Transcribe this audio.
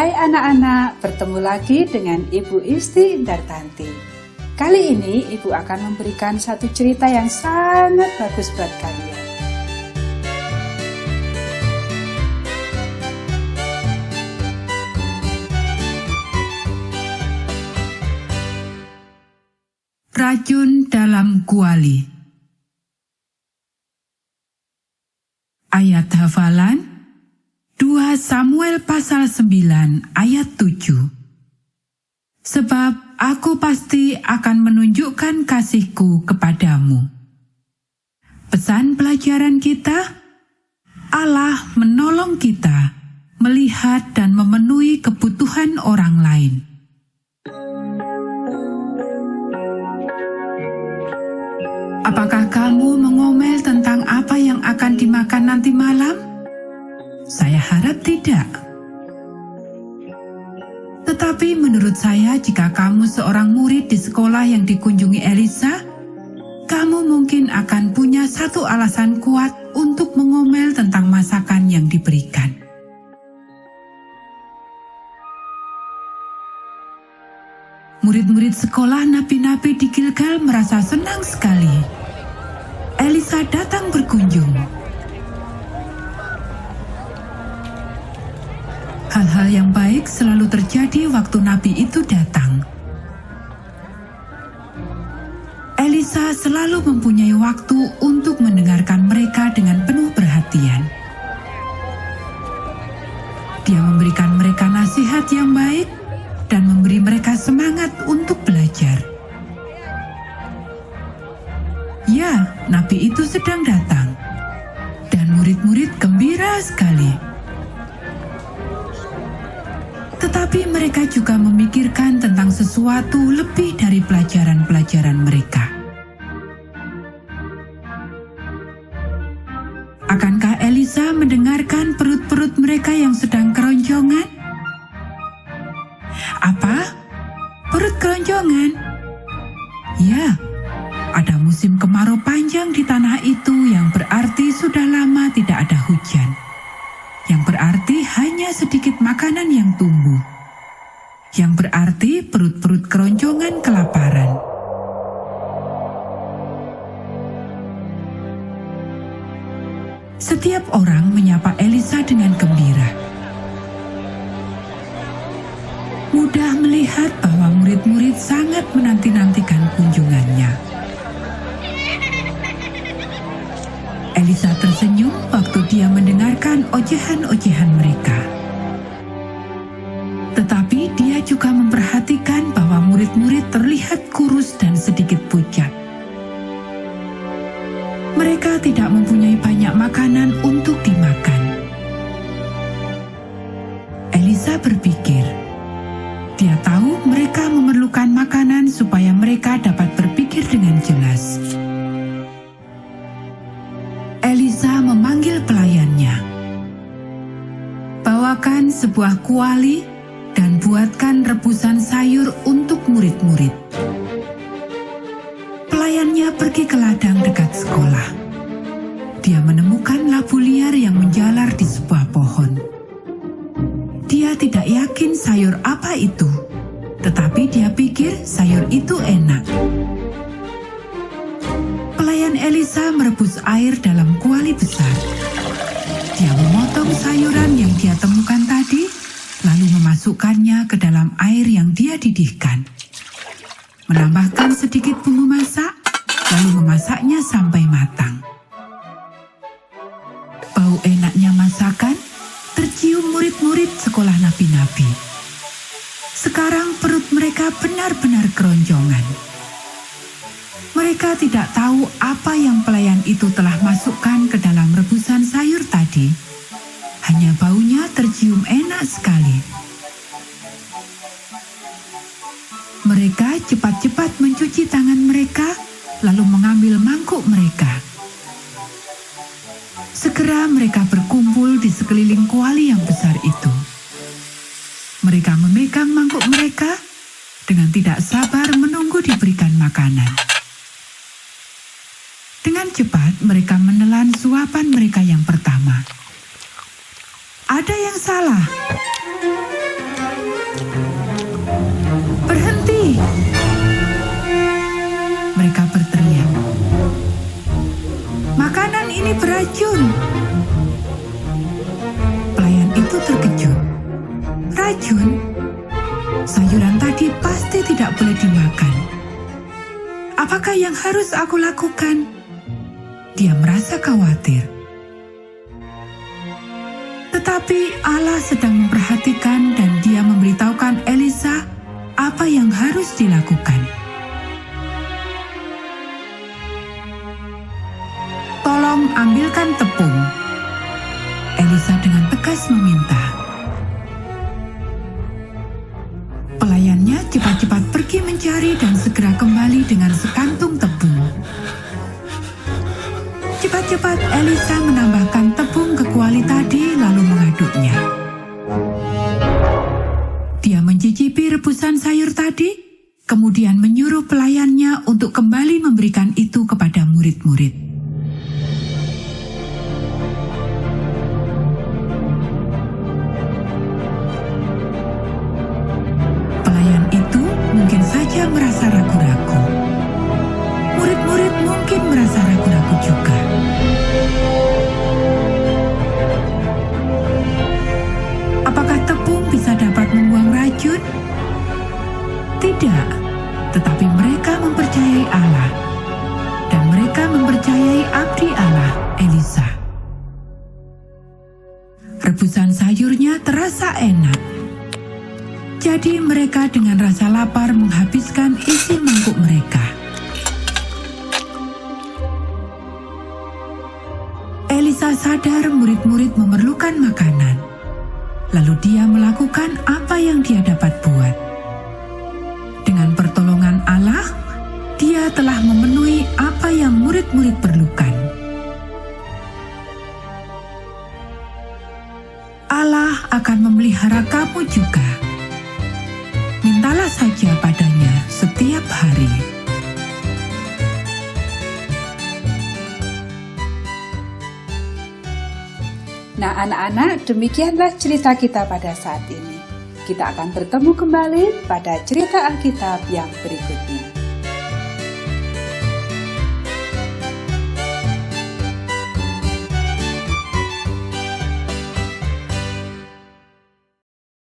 Hai anak-anak, bertemu lagi dengan Ibu Isti Indartanti. Kali ini Ibu akan memberikan satu cerita yang sangat bagus buat kalian. Racun dalam kuali. Ayat hafalan 2 Samuel pasal 9 ayat 7. Sebab aku pasti akan menunjukkan kasihku kepadamu. Pesan pelajaran kita, Allah menolong kita melihat dan memenuhi kebutuhan orang lain. Apakah kamu mengomel tentang apa yang akan dimakan nanti malam? Saya harap tidak. Tetapi menurut saya, jika kamu seorang murid di sekolah yang dikunjungi Elisa, kamu mungkin akan punya satu alasan kuat untuk mengomel tentang masakan yang diberikan. Murid-murid sekolah nabi-nabi di Gilgal merasa senang sekali. Elisa datang berkunjung. Hal-hal yang baik selalu terjadi waktu nabi itu datang. Elisa selalu mempunyai waktu untuk mendengarkan mereka dengan penuh perhatian. Dia memberikan mereka nasihat yang baik dan memberi mereka semangat untuk belajar. Ya, nabi itu sedang datang, dan murid-murid gembira sekali. Tetapi mereka juga memikirkan tentang sesuatu lebih dari pelajaran-pelajaran mereka. Akankah Elisa mendengarkan perut-perut mereka yang sedang keroncongan? Apa? Perut keroncongan? Ya, ada musim kemarau panjang di tanah itu yang berarti sudah lama tidak ada hujan. Yang berarti hanya sedikit makanan yang tumbuh. Yang berarti perut-perut keroncongan kelaparan. Setiap orang menyapa Elisa dengan gembira. Mudah melihat bahwa murid-murid sangat menanti-nantikan kunjungannya. Elisa tersenyum waktu dia mendengarkan ojehan-ojehan mereka. Tetapi dia juga memperhatikan bahwa murid-murid terlihat kurus dan sedikit pucat. Mereka tidak mempunyai banyak makanan untuk dimakan. Elisa berpikir, dia tahu mereka memerlukan makanan supaya mereka dapat berpikir dengan jelas. Elisa memanggil pelayannya. Bawakan sebuah kuali dan buatkan rebusan sayur untuk murid-murid. Pelayannya pergi ke ladang dekat sekolah. Dia menemukan labu liar yang menjalar di sebuah pohon. Dia tidak yakin sayur apa itu, tetapi dia pikir sayur itu enak. Pelayan Elisa merebus air dalam kuali besar. Dia memotong sayuran yang dia temukan tadi, lalu memasukkannya ke dalam air yang dia didihkan. Menambahkan sedikit bumbu masak, lalu memasaknya sampai matang. Bau enaknya masakan tercium murid-murid sekolah nabi-nabi. Sekarang perut mereka benar-benar keroncongan. Mereka tidak tahu apa yang pelayan itu telah masukkan ke dalam rebusan sayur tadi. Hanya baunya tercium enak sekali. Mereka cepat-cepat mencuci tangan mereka, lalu mengambil mangkuk mereka. Segera mereka berkumpul di sekeliling kuali yang besar itu. Mereka memegang mangkuk mereka dengan tidak sabar menunggu diberikan makanan. Dengan cepat mereka menelan suapan mereka yang pertama. Ada yang salah. "Berhenti!" Mereka berteriak. "Makanan ini beracun!" Pelayan itu terkejut. "Racun? Sayuran tadi pasti tidak boleh dimakan. Apakah yang harus aku lakukan?" Dia merasa khawatir. Tetapi Allah sedang memperhatikan dan dia memberitahukan Elisa apa yang harus dilakukan. "Tolong ambilkan tepung," Elisa dengan tegas meminta. Pelayannya cepat-cepat pergi mencari dan segera kembali dengan sekantung tepung. Cepat-cepat Elisa menambahkan tepung ke kuali tadi lalu mengaduknya. Dia mencicipi rebusan sayur tadi, kemudian menyuruh pelayannya untuk kembali memberikan itu kepada murid-murid. Pelayan itu mungkin saja merasa ragu-ragu. Murid-murid mungkin merasa ragu-ragu juga. Apakah tepung bisa dapat membuang racun? Tidak, tetapi mereka mempercayai Allah, dan mereka mempercayai abdi Allah, Elisa. Rebusan sayurnya terasa enak. Jadi mereka dengan rasa lapar menghabiskan isi mangkuk mereka. Elisa sadar murid-murid memerlukan makanan. Lalu dia melakukan apa yang dia dapat buat. Dengan pertolongan Allah, dia telah memenuhi apa yang murid-murid perlukan. Allah akan memelihara kamu juga. Mintalah saja padanya setiap hari. Nah anak-anak, demikianlah cerita kita pada saat ini. Kita akan bertemu kembali pada cerita Alkitab yang berikutnya.